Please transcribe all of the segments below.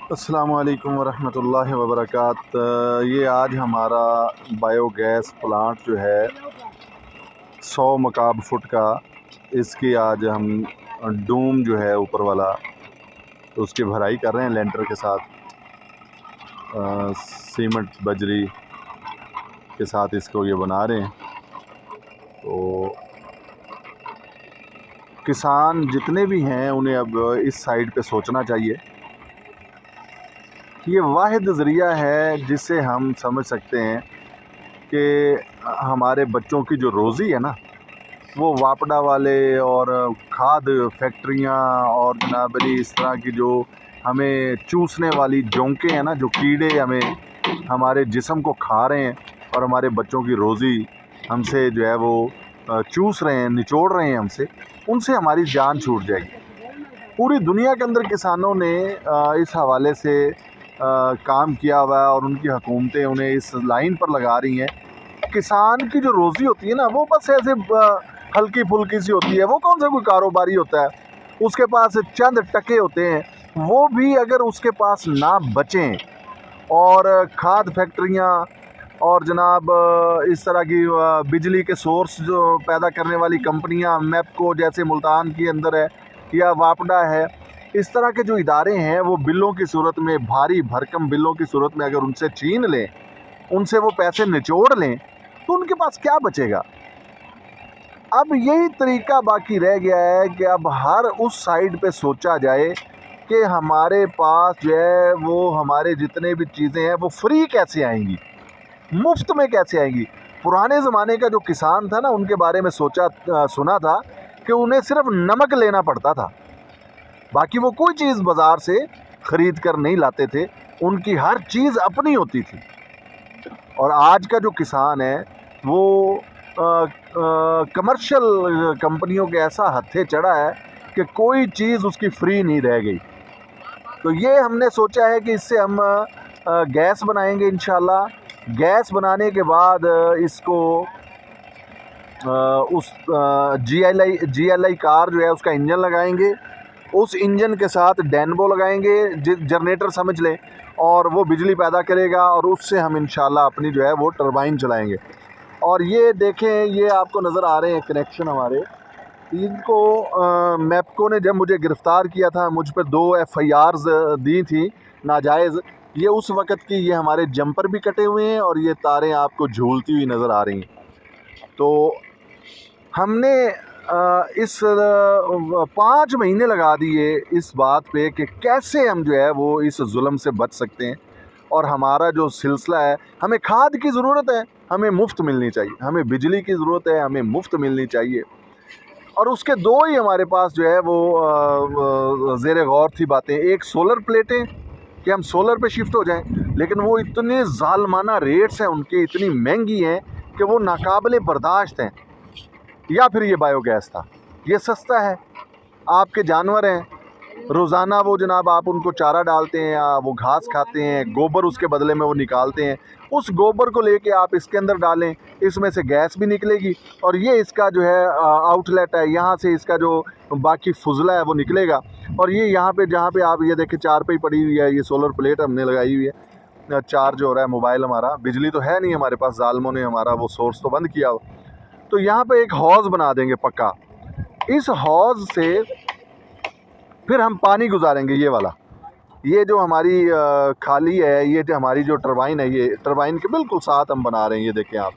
अस्सलाम वालेकुम वरहमतुल्लाहि वबरकात। ये आज हमारा बायो गैस प्लांट जो है 100 मकाब फुट का, इसकी आज हम डूम जो है ऊपर वाला, तो उसकी भराई कर रहे हैं लेंटर के साथ, सीमेंट बजरी के साथ इसको ये बना रहे हैं। तो किसान जितने भी हैं उन्हें अब इस साइड पे सोचना चाहिए कि ये वाहिद ज़रिया है जिससे हम समझ सकते हैं कि हमारे बच्चों की जो रोज़ी है ना, वो वापडा वाले और खाद फैक्ट्रियाँ और जनाब अली इस तरह की जो हमें चूसने वाली जोंकें हैं ना, जो कीड़े हमें हमारे जिस्म को खा रहे हैं और हमारे बच्चों की रोज़ी हमसे जो है वो चूस रहे हैं, निचोड़ रहे हैं हमसे, उनसे हमारी जान छूट जाएगी। पूरी दुनिया के अंदर किसानों ने इस हवाले से काम किया हुआ है और उनकी हुकूमतें उन्हें इस लाइन पर लगा रही हैं। किसान की जो रोज़ी होती है ना, वो बस ऐसे हल्की फुल्की सी होती है। वो कौन सा कोई कारोबारी होता है, उसके पास चंद टके होते हैं, वो भी अगर उसके पास ना बचें और खाद फैक्ट्रियाँ और जनाब इस तरह की बिजली के सोर्स जो पैदा करने वाली कंपनियाँ, मैपको जैसे मुल्तान के अंदर है या वापडा है, इस तरह के जो इदारे हैं, वो बिलों की सूरत में, भारी भरकम बिलों की सूरत में अगर उनसे छीन लें, उनसे वो पैसे निचोड़ लें, तो उनके पास क्या बचेगा। अब यही तरीका बाकी रह गया है कि अब हर उस साइड पे सोचा जाए कि हमारे पास जो है वो हमारे जितने भी चीज़ें हैं वो फ्री कैसे आएंगी, मुफ्त में कैसे आएंगी। पुराने ज़माने का जो किसान था ना, उनके बारे में सुना था कि उन्हें सिर्फ नमक लेना पड़ता था, बाकी वो कोई चीज़ बाज़ार से ख़रीद कर नहीं लाते थे, उनकी हर चीज़ अपनी होती थी। और आज का जो किसान है वो कमर्शियल कंपनियों के ऐसा हत्थे चढ़ा है कि कोई चीज़ उसकी फ्री नहीं रह गई। तो ये हमने सोचा है कि इससे हम गैस बनाएंगे इंशाल्लाह। गैस बनाने के बाद इसको उस GLI कार जो है उसका इंजन लगाएंगे, उस इंजन के साथ डैनबो लगाएंगे, जनरेटर समझ लें, और वो बिजली पैदा करेगा और उससे हम इंशाल्लाह अपनी जो है वो टरबाइन चलाएंगे। और ये देखें, ये आपको नज़र आ रहे हैं कनेक्शन हमारे। इनको मैपको ने जब मुझे गिरफ़्तार किया था, मुझ पर 2 FIRs दी थी नाजायज़। ये उस वक़्त की, ये हमारे जंपर भी कटे हुए हैं और ये तारें आपको झूलती हुई नज़र आ रही हैं। तो हमने इस 5 महीने लगा दिए इस बात पे कि कैसे हम जो है वो इस जुल्म से बच सकते हैं। और हमारा जो सिलसिला है, हमें खाद की ज़रूरत है, हमें मुफ्त मिलनी चाहिए, हमें बिजली की ज़रूरत है, हमें मुफ्त मिलनी चाहिए। और उसके 2 ही हमारे पास जो है वो ज़ेरे गौर थी बातें। एक सोलर प्लेटें, कि हम सोलर पे शिफ्ट हो जाएं, लेकिन वो इतने ज़ालमाना रेट्स हैं उनके, इतनी महंगी हैं कि वो नाकाबिले बर्दाश्त हैं। या फिर ये बायोगैस था, ये सस्ता है, आपके जानवर हैं, रोज़ाना वो जनाब आप उनको चारा डालते हैं या वो घास खाते हैं, गोबर उसके बदले में वो निकालते हैं, उस गोबर को लेके आप इसके अंदर डालें, इसमें से गैस भी निकलेगी और ये इसका जो है आउटलेट है, यहाँ से इसका जो बाकी फुजला है वो निकलेगा। और ये यहाँ पे, जहाँ पे आप ये देखें चारपाई पड़ी हुई है, ये सोलर प्लेट हमने लगाई हुई है, चार्ज हो रहा है मोबाइल हमारा। बिजली तो है नहीं हमारे पास, जालिमों ने हमारा वो सोर्स तो बंद किया हो। तो यहाँ पे एक हौज़ बना देंगे पक्का, इस हौज़ से फिर हम पानी गुजारेंगे। ये वाला, ये जो हमारी खाली है, ये जो हमारी जो टरबाइन है, ये टरबाइन के बिल्कुल साथ हम बना रहे हैं, ये देखें आप।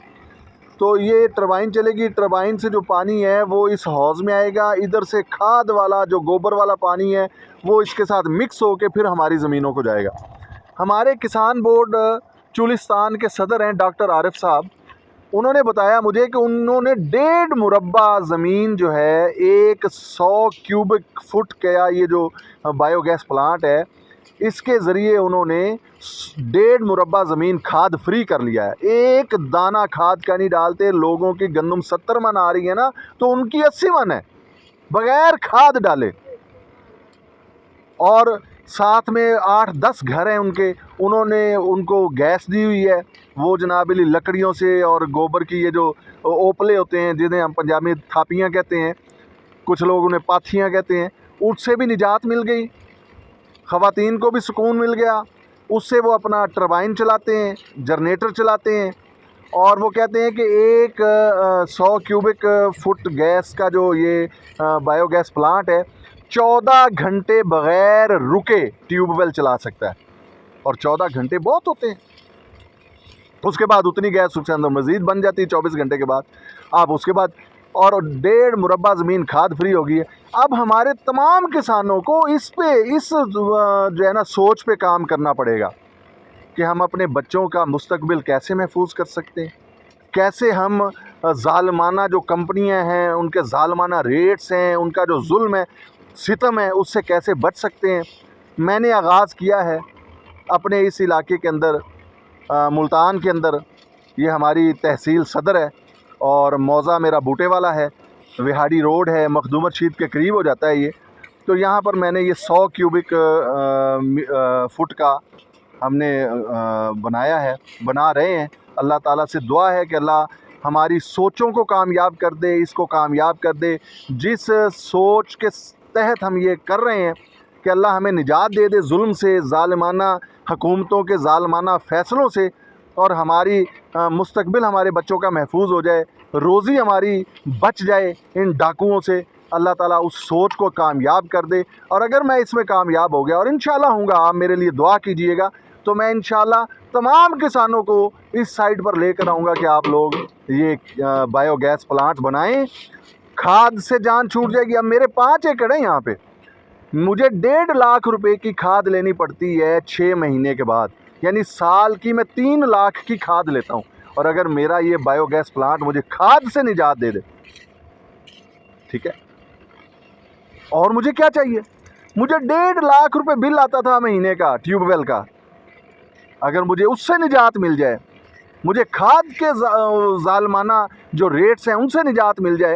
तो ये टरबाइन चलेगी, टरबाइन से जो पानी है वो इस हौज़ में आएगा, इधर से खाद वाला जो गोबर वाला पानी है वो इसके साथ मिक्स होके फिर हमारी ज़मीनों को जाएगा। हमारे किसान बोर्ड चुलिस्तान के सदर हैं डॉक्टर आरिफ साहब, उन्होंने बताया मुझे कि उन्होंने 1.5 मुरब्बा ज़मीन जो है, 100 क्यूबिक फुट का ये जो बायोगैस प्लांट है, इसके ज़रिए उन्होंने 1.5 मुरब्बा ज़मीन खाद फ्री कर लिया है। एक दाना खाद का नहीं डालते। लोगों की गंदम 70 मन आ रही है ना, तो उनकी 80 मन है बग़ैर खाद डाले। और साथ में 8-10 घर हैं उनके, उन्होंने उनको गैस दी हुई है, वो जनाब लकड़ियों से और गोबर की ये जो ओपले होते हैं, जिन्हें हम पंजाबी में थापियाँ कहते हैं, कुछ लोग उन्हें पाथियाँ कहते हैं, उससे भी निजात मिल गई। ख़वातीन को भी सुकून मिल गया, उससे वो अपना टरबाइन चलाते हैं, जनरेटर चलाते हैं, और वो कहते हैं कि एक 100 क्यूबिक फुट गैस का जो ये बायोगैस प्लांट है 14 घंटे बग़ैर रुके ट्यूबवेल चला सकता है, और 14 घंटे बहुत होते हैं। उसके बाद उतनी गैस उसके अंदर मज़ीद बन जाती है 24 घंटे के बाद। आप उसके बाद और 1.5 मुरब्बा ज़मीन खाद फ्री हो गई है। अब हमारे तमाम किसानों को इस जो है ना सोच पे काम करना पड़ेगा कि हम अपने बच्चों का मुस्तकबिल कैसे महफूज कर सकते हैं, कैसे हम ज़ालिमाना जो कंपनियां हैं उनके ज़ालिमाना रेट्स हैं, उनका जो जुल्म है सितम है, उससे कैसे बच सकते हैं। मैंने आगाज़ किया है अपने इस इलाके के अंदर, मुल्तान के अंदर, ये हमारी तहसील सदर है और मौज़ा मेरा बूटे वाला है, विहाड़ी रोड है, मखदूमत शीद के करीब हो जाता है ये। तो यहाँ पर मैंने ये 100 क्यूबिक फुट का हमने बना रहे हैं। अल्लाह ताला से दुआ है कि अल्लाह हमारी सोचों को कामयाब कर दे, इसको कामयाब कर दे। जिस सोच के तहत हम ये कर रहे हैं कि अल्लाह हमें निजात दे दे जुल्म से, ज़ालिमाना हुकूमतों के ज़ालिमाना फ़ैसलों से, और हमारी मुस्तकबिल हमारे बच्चों का महफूज हो जाए, रोज़ी हमारी बच जाए इन डाकुओं से। अल्लाह ताला उस सोच को कामयाब कर दे। और अगर मैं इसमें कामयाब हो गया, और इंशाल्लाह होऊंगा, आप मेरे लिए दुआ कीजिएगा, तो मैं इंशाल्लाह तमाम किसानों को इस साइड पर लेकर आऊँगा कि आप लोग ये बायोगैस प्लांट बनाएं। खाद से जान छूट जाएगी। अब मेरे 5 एकड़ है यहाँ पे, मुझे 1.5 लाख रुपए की खाद लेनी पड़ती है 6 महीने के बाद, यानी साल की मैं 3 लाख की खाद लेता हूँ। और अगर मेरा ये बायोगैस प्लांट मुझे खाद से निजात दे दे, ठीक है, और मुझे क्या चाहिए? मुझे 1.5 लाख रुपए बिल आता था महीने का ट्यूबवेल का, अगर मुझे उससे निजात मिल जाए, मुझे खाद के ज़ालिमाना जो रेट्स हैं उनसे निजात मिल जाए,